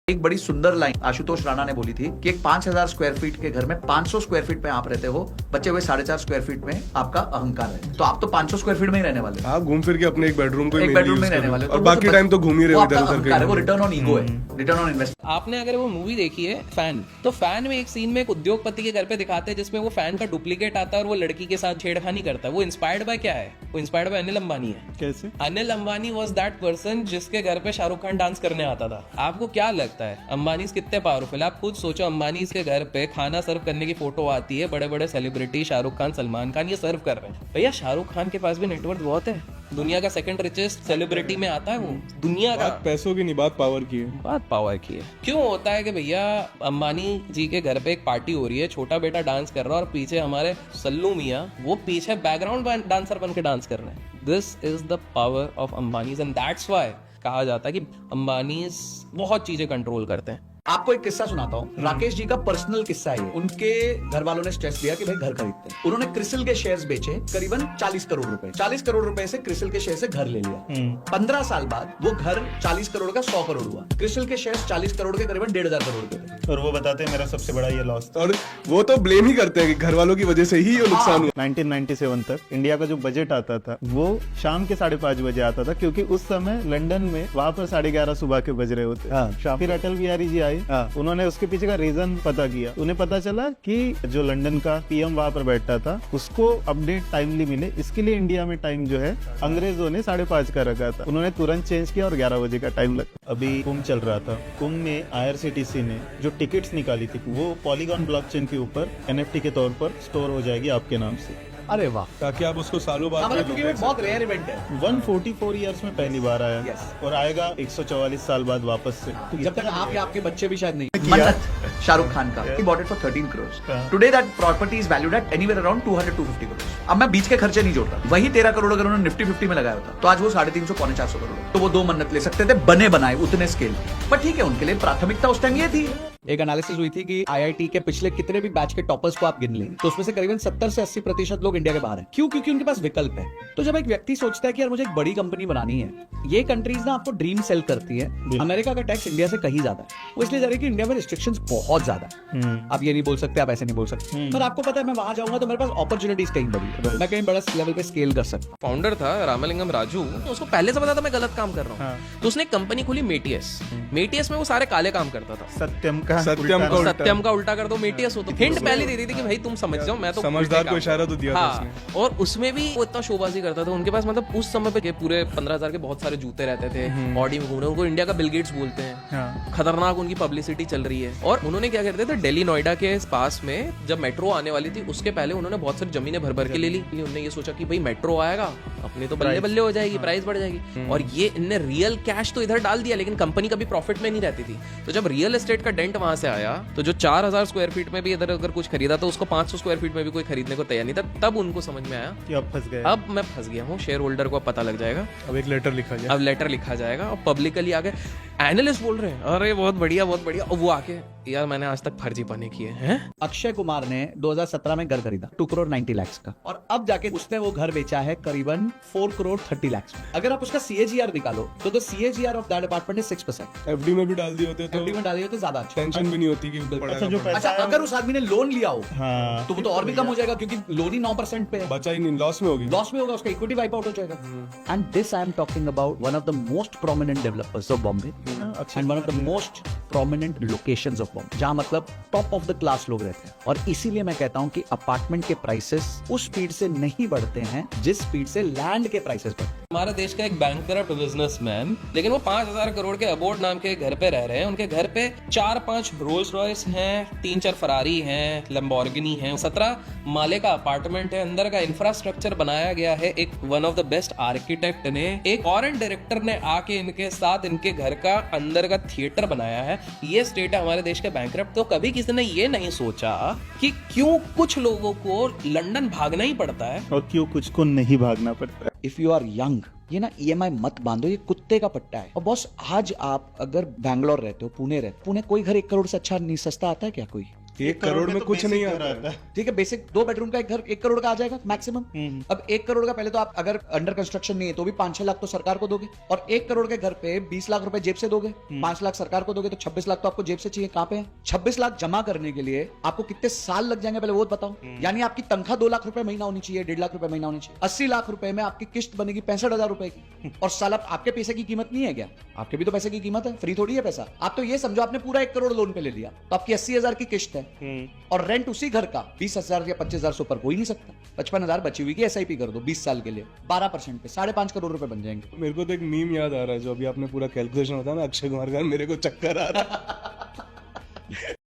एक बड़ी सुंदर लाइन आशुतोष राणा ने बोली थी कि एक 5000 स्क्वायर फीट के घर में 500 स्क्वायर फीट में आप रहते हो, बचे हुए 4.5 स्क्वायर फीट में आपका अहंकार है। तो आप तो 500 स्क्वायर फीट में ही रहने वाले आप घूम फिर के अपने एक बेडरूम को एक बेडरूम में रहने वाले और बाकी टाइम तो घूम ही रहे हो इधर उधर। वो रिटर्न ऑन ईगो है, रिटर्न ऑन इन्वेस्टमेंट। आपने अगर वो मूवी देखी है फैन, तो फैन में एक सीन में एक उद्योगपति के घर पे दिखाते हैं जिसमें वो फैन का डुप्लीकेट आता है और वो लड़की के साथ छेड़खानी करता है। वो इंस्पायर्ड बाय क्या है? वो इंस्पायर्ड बाय अनिल अंबानी है। कैसे? Anil Ambani was that person जिसके घर पे शाहरुख खान डांस करने आता था। आपको क्या लगता है अंबानी कितने पावरफुल? आप खुद सोचो, अंबानी के घर पे खाना सर्व करने की फोटो आती है, बड़े बड़े सेलिब्रिटी शाहरुख खान, सलमान खान ये सर्व कर रहे हैं। भैया शाहरुख खान के पास भी नेटवर्थ बहुत है, दुनिया का सेकंड रिचेस्ट सेलिब्रिटी में आता है वो दुनिया का। पैसों की नहीं, बात पावर की है। बात पावर की है। क्यों होता है कि भैया अंबानी जी के घर पे एक पार्टी हो रही है, छोटा बेटा डांस कर रहा है और पीछे हमारे सल्लू मियाँ वो पीछे बैकग्राउंड डांसर बन के डांस कर रहे हैं। This is the power of Ambanis and that's why कहा जाता है कि अंबानीज बहुत चीजें कंट्रोल करते हैं। आपको एक किस्सा सुनाता हूँ। राकेश जी का पर्सनल किस्सा है। उनके घर वालों ने स्ट्रेस दिया कि भाई घर खरीदते हैं। उन्होंने क्रिसिल के शेयर्स बेचे करीबन 40 करोड़ रुपए। 40 करोड़ रुपए से क्रिसिल के शेयर से घर ले लिया। 15 साल बाद वो घर 40 करोड़ का 100 करोड़ हुआ। क्रिसिल के शेयर्स 40 करोड़ के करीबन 1,500 करोड़ रुपए। और वो बताते हैं मेरा सबसे बड़ा ये लॉस। और वो तो ब्लेम ही करते हैं कि घर वालों की वजह से ही ये नुकसान हुआ। 1997 तक इंडिया का जो बजट आता था वो शाम के 5:30 बजे आता था, क्योंकि उस समय लंदन में वहां पर 11:30 सुबह के बज रहे होते। फिर अटल बिहारी जी आए, उन्होंने उसके पीछे का रीजन पता किया। उन्हें पता चला कि जो लंदन का पीएम वहां पर बैठता था उसको अपडेट टाइमली मिले, इसके लिए इंडिया में टाइम जो है अंग्रेजों ने 5:30 का रखा था। उन्होंने तुरंत चेंज किया और 11 बजे का टाइम लगा। अभी कुंभ चल रहा था, कुंभ में IRCTC ने जो टिकट्स निकाली थी वो पॉलीगॉन ब्लॉकचेन के ऊपर NFT के तौर पर स्टोर हो जाएगी आपके नाम से। अरे वाह, ताकि आप उसको सालों बाद क्योंकि वो बहुत रेयर इवेंट है। 144 ईयर्स में पहली बार आया और आएगा 144 साल बाद वापस से। जब तक आप या आपके बच्चे भी शायद नहीं। मन्नत शाहरुख खान का, he bought it for 13 crores. Today that property is valued at anywhere around 200-250 crores. अब मैं बीच के खर्चे नहीं जोड़ता, वही 13 करोड़ अगर उन्होंने निफ्टी 50 में लगाया होता तो आज वो 350-400 करोड़, तो वो 2 मन्नत ले सकते थे बने बनाए उतने स्केल। पर ठीक है, उनके लिए प्राथमिकता उस टाइम ये थी। एक एनालिसिस हुई थी कि IIT के पिछले कितने भी बैच के टॉपर्स को आप गिन लें तो उसमें से करीबन 70 से 80% लोग इंडिया के बाहर हैं। क्यों? क्योंकि उनके पास विकल्प है। तो जब एक व्यक्ति सोचता है कि यार मुझे एक बड़ी कंपनी बनानी है, ये कंट्रीज ना आपको ड्रीम सेल करती है। अमेरिका का टैक्स इंडिया से कहीं ज्यादा है, वो इसलिए जा रही है कि इंडिया में रिस्ट्रिक्शंस बहुत ज्यादा है। आप ये नहीं बोल सकते, आप ऐसे नहीं बोल सकते, पर आपको पता है मैं वहां जाऊंगा तो मेरे पास अपॉर्चुनिटीज कहीं बड़ी है, मैं कहीं बड़ा लेवल पे स्केल कर सकता हूं। फाउंडर था रामलिंगम राजू, तो उसको पहले से पता था मैं गलत काम कर रहा हूँ। तो उसने एक कंपनी खोली मेटियस। मेटियस में वो सारे काले काम करता था। सत्यम का उल्टा कर दो मेटियस हो। तो हिंट पहले दे दी थी कि भाई तुम समझ जाओ, मैं तो समझदार को इशारा तो दिया था उसने। और उसमें भी वो इतना शोबाजी करता था। उनके पास मतलब उस समय पे पूरे 15,000 के बहुत सारे जूते रहते थे, ऑडी में घूमने। उनको इंडिया का बिल गेट्स बोलते हैं। खतरनाक उनकी पब्लिसिटी चल रही है। और उन्होंने क्या करते थे, दिल्ली नोएडा के पास में जब मेट्रो आने वाली थी उसके पहले उन्होंने बहुत सारी जमीनें भर भर के ले ली। उन्होंने ये सोचा कि भाई मेट्रो आएगा अपनी तो बल्ले बल्ले हो जाएगी, प्राइस बढ़ जाएगी। और ये इनने रियल कैश तो इधर डाल दिया, लेकिन कंपनी कभी प्रॉफिट में नहीं रहती थी। तो जब रियल एस्टेट का डेंट वहां से आया तो जो 4,000 स्क्वायर फीट में भी इधर अगर कुछ खरीदा तो उसको 500 स्क्वायर फीट में भी कोई खरीदने को तैयार नहीं था। तब उनको समझ में आया कि अब फंस गए। अब मैं फंस गया हूँ, शेयर होल्डर को पता लग जाएगा। अब एक लेटर लिखा जाए। अब लेटर लिखा जाएगा और पब्लिकली आगे एनालिस्ट बोल रहे हैं अरे बहुत बढ़िया बहुत बढ़िया। और वो आके यार मैंने आज तक फर्जीपने किए हैं। अक्षय कुमार ने 2017 में घर खरीदा 2 करोड़ 90 लाख का, और अब जाके उसने वो घर बेचा है करीबन 4 करोड़ 30 लाख में। अगर आप उसका CAGR निकालो तो the CAGR of that apartment is 6%। FD में भी डाल दिए होते तो FD में डालिए तो ज्यादा अच्छा, टेंशन भी नहीं होती कि अच्छा अगर उस आदमी ने लोन लिया हो तो वो तो और भी कम हो जाएगा, क्योंकि लोन ही 9% पे है। बचा ही नहीं, लॉस में होगी, लॉस में होगा, उसका इक्विटी वाइप आउट हो जाएगा। And this I am talking about one of the most prominent developers of Bombay and one of the most prominent locations of Bombay, जहां मतलब टॉप ऑफ द क्लास लोग रहते हैं। और इसीलिए मैं कहता हूं कि अपार्टमेंट के प्राइसेस उस स्पीड से नहीं बढ़ते हैं जिस स्पीड से लैंड के प्राइसेस बढ़ते हैं। हमारे देश का एक बैंकरप्ट बिजनेसमैन, लेकिन वो 5,000 करोड़ के अबोर्ड नाम के घर पे रह रहे हैं। उनके घर पे 4-5 रोल्स रॉयस हैं, 3-4 फरारी हैं, लैम्बोर्गिनी हैं, 17 माले का अपार्टमेंट है। अंदर का इंफ्रास्ट्रक्चर बनाया गया है एक one of the best architect ने, एक फॉरेन डायरेक्टर ने आके इनके साथ इनके घर का अंदर का थिएटर बनाया है। ये स्टेट है हमारे देश के बैंकरप्ट। तो कभी किसी ने ये नहीं सोचा कि क्यों कुछ लोगों को लंदन भागना ही पड़ता है और क्यों कुछ को नहीं भागना पड़ता है। इफ यू आर यंग, ये ना EMI मत बांधो, ये कुत्ते का पट्टा है। और बॉस आज आप अगर बैंगलोर रहते हो, पुणे रहते हो, पुणे कोई घर 1 करोड़ से अच्छा नहीं, सस्ता आता है क्या कोई? 1 करोड़ में कुछ नहीं आता है। ठीक है, बेसिक 2 बेडरूम का एक घर 1 करोड़ का आ जाएगा मैक्सिमम। अब 1 करोड़ का पहले तो आप अगर अंडर कंस्ट्रक्शन नहीं है तो भी 5-6 लाख तो सरकार को दोगे, और 1 करोड़ के घर पे 20 लाख रुपए जेब से दोगे, 5 लाख सरकार को दोगे, तो 26 लाख तो आपको जेब से चाहिए। कहां पे है 26 लाख जमा करने के लिए? आपको कितने साल लग जाएंगे पहले वो बताओ। यानी आपकी तनख्वाह 2 लाख रुपए महीना होनी चाहिए, 1.5 लाख रुपए महीना होनी चाहिए। 80 लाख रुपए में आपकी किस्त बनेगी 65,000 रुपए की। और साल आपके पैसे की कीमत नहीं है क्या? आपके भी तो पैसे की कीमत है, फ्री थोड़ी है पैसा। आप तो ये समझो आपने पूरा 1 करोड़ लोन पे ले लिया तो आपकी 80,000 की किस्त है, और रेंट उसी घर का 20,000 या 25,000 से ऊपर हो ही नहीं सकता। 55,000 बची हुई की SIP कर दो 20 साल के लिए 12% पे 5.5 करोड़ रुपए बन जाएंगे। मेरे को तो एक मीम याद आ रहा है, जो अभी आपने पूरा कैलकुलेशन बताया ना, अक्षय कुमार का, मेरे को चक्कर आ रहा है।